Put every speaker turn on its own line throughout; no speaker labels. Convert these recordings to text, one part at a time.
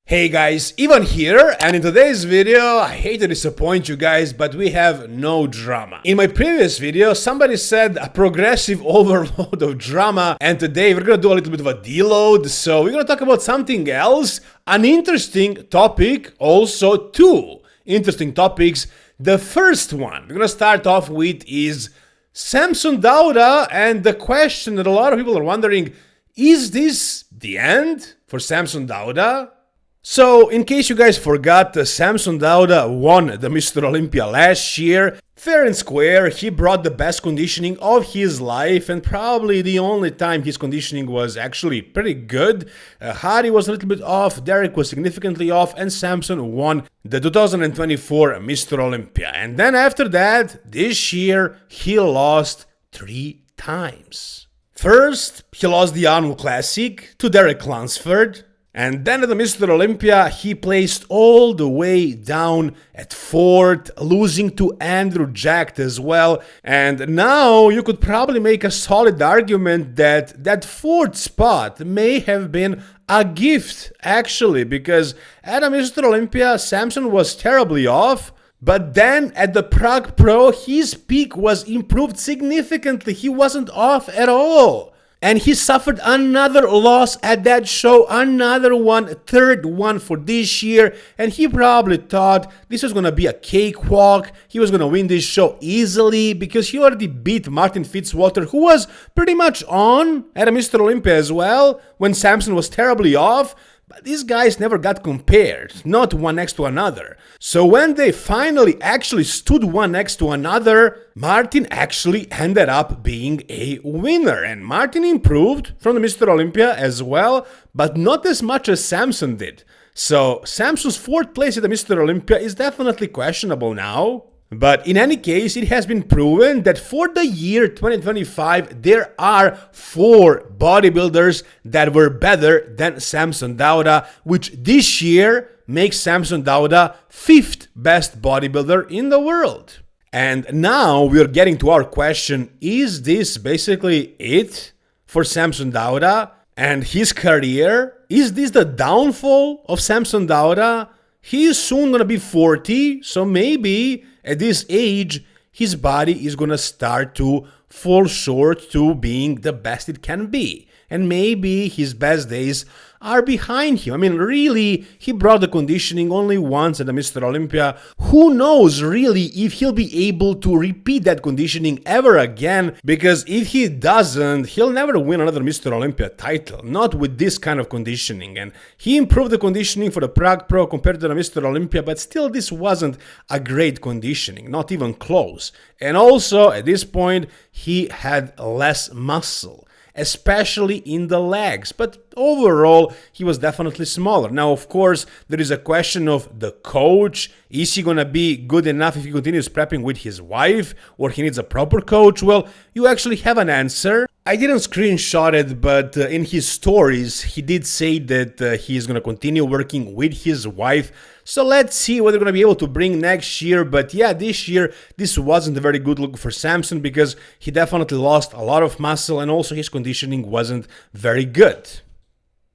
Hey guys, Ivan here, and in today's video, I hate to disappoint you guys, but we have no drama. In my previous video, somebody said a progressive overload of drama, and today we're gonna do a little bit of a deload, so we're gonna talk about something else, an interesting topic, also two interesting topics. The first one we're gonna start off with is Samson Dauda, and the question that a lot of people are wondering, is this the end for Samson Dauda? So, in case you guys forgot, Samson Dauda won the Mr. Olympia last year. Fair and square, he brought the best conditioning of his life and probably the only time his conditioning was actually pretty good. Hari was a little bit off, Derek was significantly off, and Samson won the 2024 Mr. Olympia. And then after that, this year, he lost 3 times. First, he lost the Arnold Classic to Derek Lunsford. And then at the Mr. Olympia, he placed all the way down at 4th, losing to Andrew Jacked as well. And now you could probably make a solid argument that that 4th spot may have been a gift, actually, because at a Mr. Olympia, Samson was terribly off. But then at the Prague Pro, his peak was improved significantly. He wasn't off at all. And he suffered another loss at that show, another one, third one for this year. And he probably thought this was going to be a cakewalk. He was going to win this show easily because he already beat Martin Fitzwater, who was pretty much on at a Mr. Olympia as well when Samson was terribly off. But these guys never got compared, not one next to another. So when they finally actually stood one next to another, Martin actually ended up being a winner. And Martin improved from the Mr. Olympia as well, but not as much as Samson did. So Samson's 4th place at the Mr. Olympia is definitely questionable now. But in any case, it has been proven that for the year 2025, there are 4 bodybuilders that were better than Samson Dauda, which this year makes Samson Dauda 5th best bodybuilder in the world. And now we're getting to our question, is this basically it for Samson Dauda and his career? Is this the downfall of Samson Dauda? He is soon going to be 40, so maybe at this age, his body is going to start to fall short to being the best it can be. And maybe his best days are behind him. I mean, really, he brought the conditioning only once at the Mr. Olympia. Who knows, really, if he'll be able to repeat that conditioning ever again? Because if he doesn't, he'll never win another Mr. Olympia title. Not with this kind of conditioning. And he improved the conditioning for the Prague Pro compared to the Mr. Olympia, but still this wasn't a great conditioning, not even close. And also, at this point, he had less muscle, especially in the legs, but overall he was definitely smaller. Now, of course, there is a question of the coach. Is he gonna be good enough if he continues prepping with his wife, or he needs a proper coach? Well, you actually have an answer. I didn't screenshot it, but in his stories he did say that he is gonna continue working with his wife. So let's see what they're going to be able to bring next year. But yeah, this year, this wasn't a very good look for Samson because he definitely lost a lot of muscle and also his conditioning wasn't very good.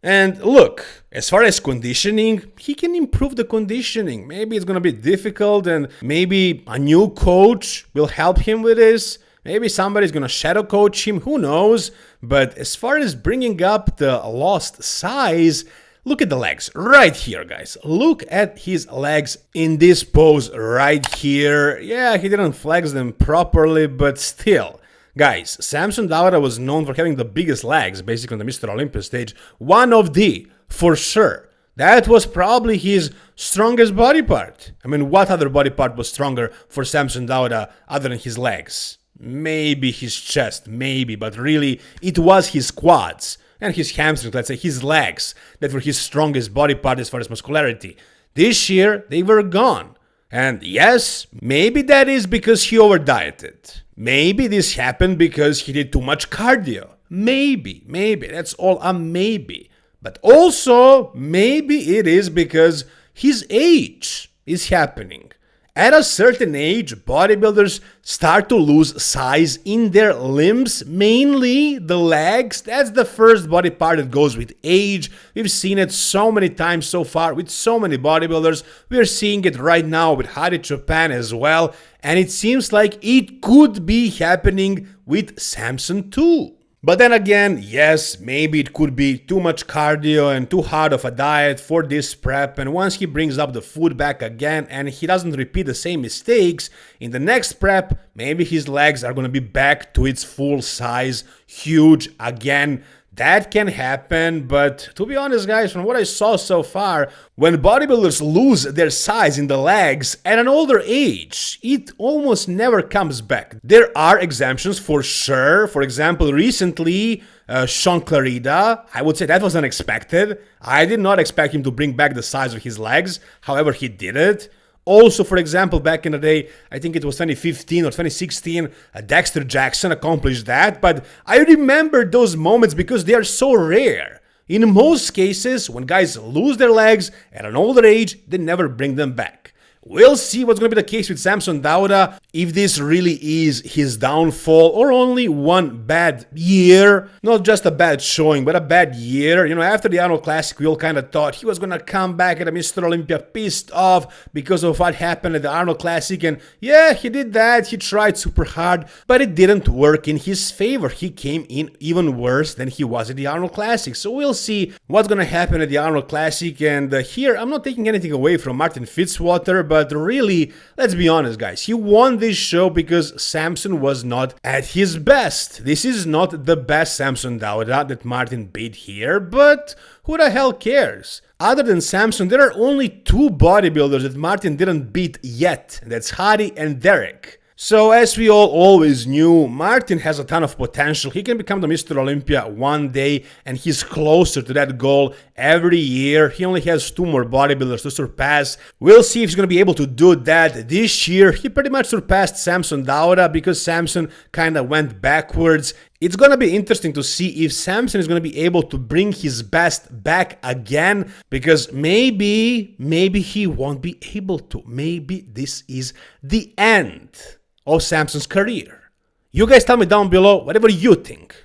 And look, as far as conditioning, he can improve the conditioning. Maybe it's going to be difficult and maybe a new coach will help him with this. Maybe somebody's going to shadow coach him, who knows. But as far as bringing up the lost size, look at the legs right here, guys. Look at his legs in this pose right here. Yeah, he didn't flex them properly, but still. Guys, Samson Dauda was known for having the biggest legs, basically on the Mr. Olympia stage. One of the, for sure. That was probably his strongest body part. I mean, what other body part was stronger for Samson Dauda other than his legs? Maybe his chest, maybe, but really, it was his quads and his hamstrings, let's say, his legs, that were his strongest body part as far as muscularity. This year, they were gone. And yes, maybe that is because he over-dieted. Maybe this happened because he did too much cardio. Maybe, that's all a maybe. But also, maybe it is because his age is happening. At a certain age, bodybuilders start to lose size in their limbs, mainly the legs. That's the first body part that goes with age. We've seen it so many times so far with so many bodybuilders. We're seeing it right now with Hadi Choopan as well. And it seems like it could be happening with Samson too. But then again, yes, maybe it could be too much cardio and too hard of a diet for this prep, and once he brings up the food back again and he doesn't repeat the same mistakes, in the next prep, maybe his legs are going to be back to its full size, huge again. That can happen, but to be honest guys, from what I saw so far, when bodybuilders lose their size in the legs at an older age, it almost never comes back. There are exemptions for sure. For example, recently, Sean Clarida, I would say that was unexpected. I did not expect him to bring back the size of his legs, however he did it. Also, for example, back in the day, I think it was 2015 or 2016, Dexter Jackson accomplished that, but I remember those moments because they are so rare. In most cases, when guys lose their legs at an older age, they never bring them back. We'll see what's going to be the case with Samson Dauda, if this really is his downfall or only one bad year. Not just a bad showing, but a bad year. You know, after the Arnold Classic, we all kind of thought he was going to come back at a Mr. Olympia pissed off because of what happened at the Arnold Classic. And yeah, he did that. He tried super hard, but it didn't work in his favor. He came in even worse than he was at the Arnold Classic. So we'll see what's going to happen at the Arnold Classic. And here, I'm not taking anything away from Martin Fitzwater, but really, let's be honest guys, he won this show because Samson was not at his best. This is not the best Samson Dauda that Martin beat here, but who the hell cares? Other than Samson, there are only two bodybuilders that Martin didn't beat yet. That's Hadi and Derek. So as we all always knew, Martin has a ton of potential. He can become the Mr. Olympia one day, and he's closer to that goal every year. He only has two more bodybuilders to surpass. We'll see if he's going to be able to do that this year. He pretty much surpassed Samson Dauda because Samson kind of went backwards. It's going to be interesting to see if Samson is going to be able to bring his best back again, because maybe he won't be able to. Maybe this is the end of Samson's career. You guys tell me down below whatever you think.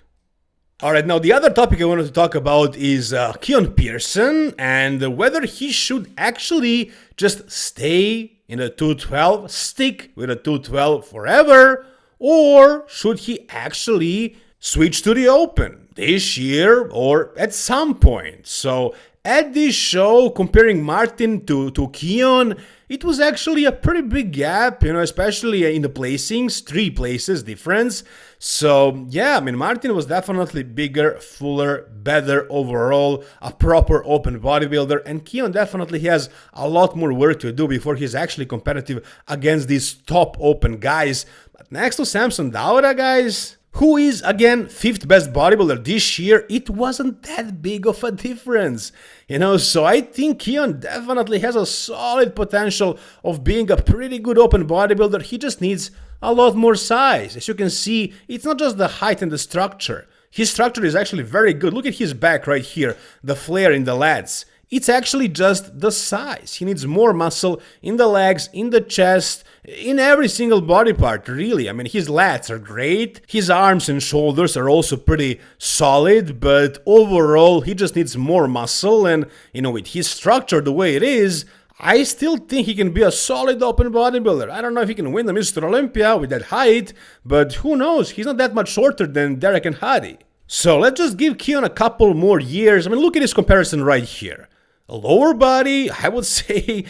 Alright, now the other topic I wanted to talk about is Keon Pearson and whether he should actually just stay in the 212, stick with the 212 forever, or should he actually switch to the open this year or at some point. So at this show, comparing Martin to Keon, it was actually a pretty big gap, you know, especially in the placings, 3 places difference. So yeah, I mean, Martin was definitely bigger, fuller, better overall, a proper open bodybuilder, and Keon definitely has a lot more work to do before he's actually competitive against these top open guys. But next to Samson Dauda, guys, who is, again, 5th best bodybuilder this year, it wasn't that big of a difference, you know, so I think Keon definitely has a solid potential of being a pretty good open bodybuilder. He just needs a lot more size. As you can see, it's not just the height and the structure. His structure is actually very good. Look at his back right here, the flare in the lats. It's actually just the size. He needs more muscle in the legs, in the chest, in every single body part, really. I mean, his lats are great. His arms and shoulders are also pretty solid, but overall, he just needs more muscle. And, you know, with his structure the way it is, I still think he can be a solid open bodybuilder. I don't know if he can win the Mr. Olympia with that height, but who knows? He's not that much shorter than Derek and Hadi. So let's just give Keon a couple more years. I mean, look at his comparison right here. Lower body, I would say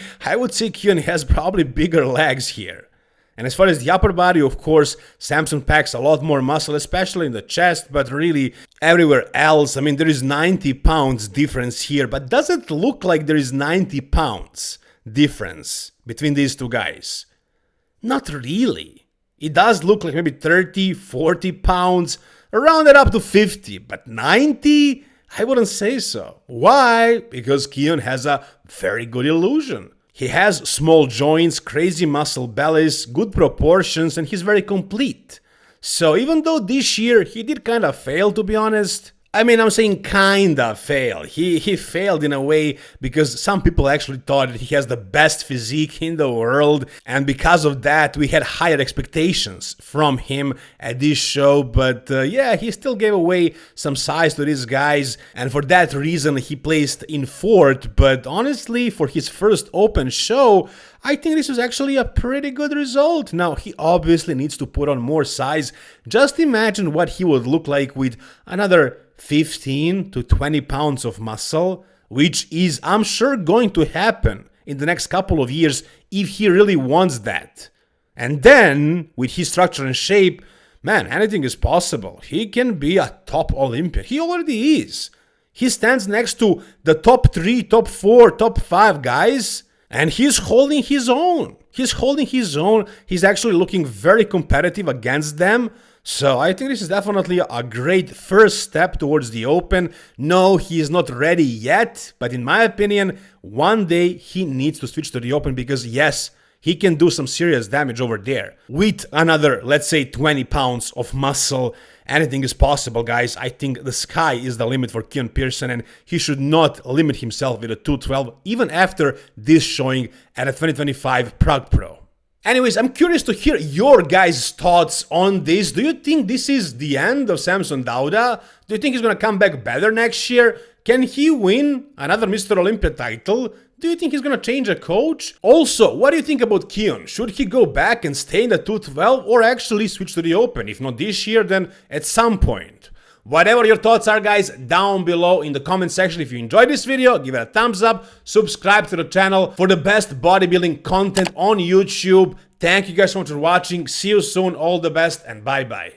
Keon has probably bigger legs here. And as far as the upper body, of course, Samson packs a lot more muscle, especially in the chest, but really everywhere else. I mean, there is 90 pounds difference here, but does it look like there is 90 pounds difference between these two guys? Not really. It does look like maybe 30, 40 pounds, around it up to 50, but 90? I wouldn't say so. Why? Because Keon has a very good illusion. He has small joints, crazy muscle bellies, good proportions, and he's very complete. So even though this year he did kind of fail, to be honest, I mean, I'm saying kinda fail. He failed in a way because some people actually thought that he has the best physique in the world, and because of that, we had higher expectations from him at this show. But yeah, he still gave away some size to these guys, and for that reason, he placed in fourth. But honestly, for his first open show, I think this was actually a pretty good result. Now, he obviously needs to put on more size. Just imagine what he would look like with another 15 to 20 pounds of muscle, which is, I'm sure, going to happen in the next couple of years if he really wants that. And then, with his structure and shape, man, anything is possible. He can be a top Olympian. He already is. He stands next to the top 3, top 4, top 5 guys, and he's holding his own. He's holding his own. He's actually looking very competitive against them. So I think this is definitely a great first step towards the Open. No, he is not ready yet, but in my opinion, one day he needs to switch to the Open because yes, he can do some serious damage over there. With another, let's say, 20 pounds of muscle, anything is possible, guys. I think the sky is the limit for Keon Pearson, and he should not limit himself with a 212, even after this showing at a 2025 Prague Pro. Anyways, I'm curious to hear your guys' thoughts on this. Do you think this is the end of Samson Dauda? Do you think he's gonna come back better next year? Can he win another Mr. Olympia title? Do you think he's gonna change a coach? Also, what do you think about Keone? Should he go back and stay in the 212 or actually switch to the Open? If not this year, then at some point. Whatever your thoughts are, guys, down below in the comment section. If you enjoyed this video, give it a thumbs up, subscribe to the channel for the best bodybuilding content on YouTube. Thank you guys so much for watching. See you soon, all the best, and bye-bye.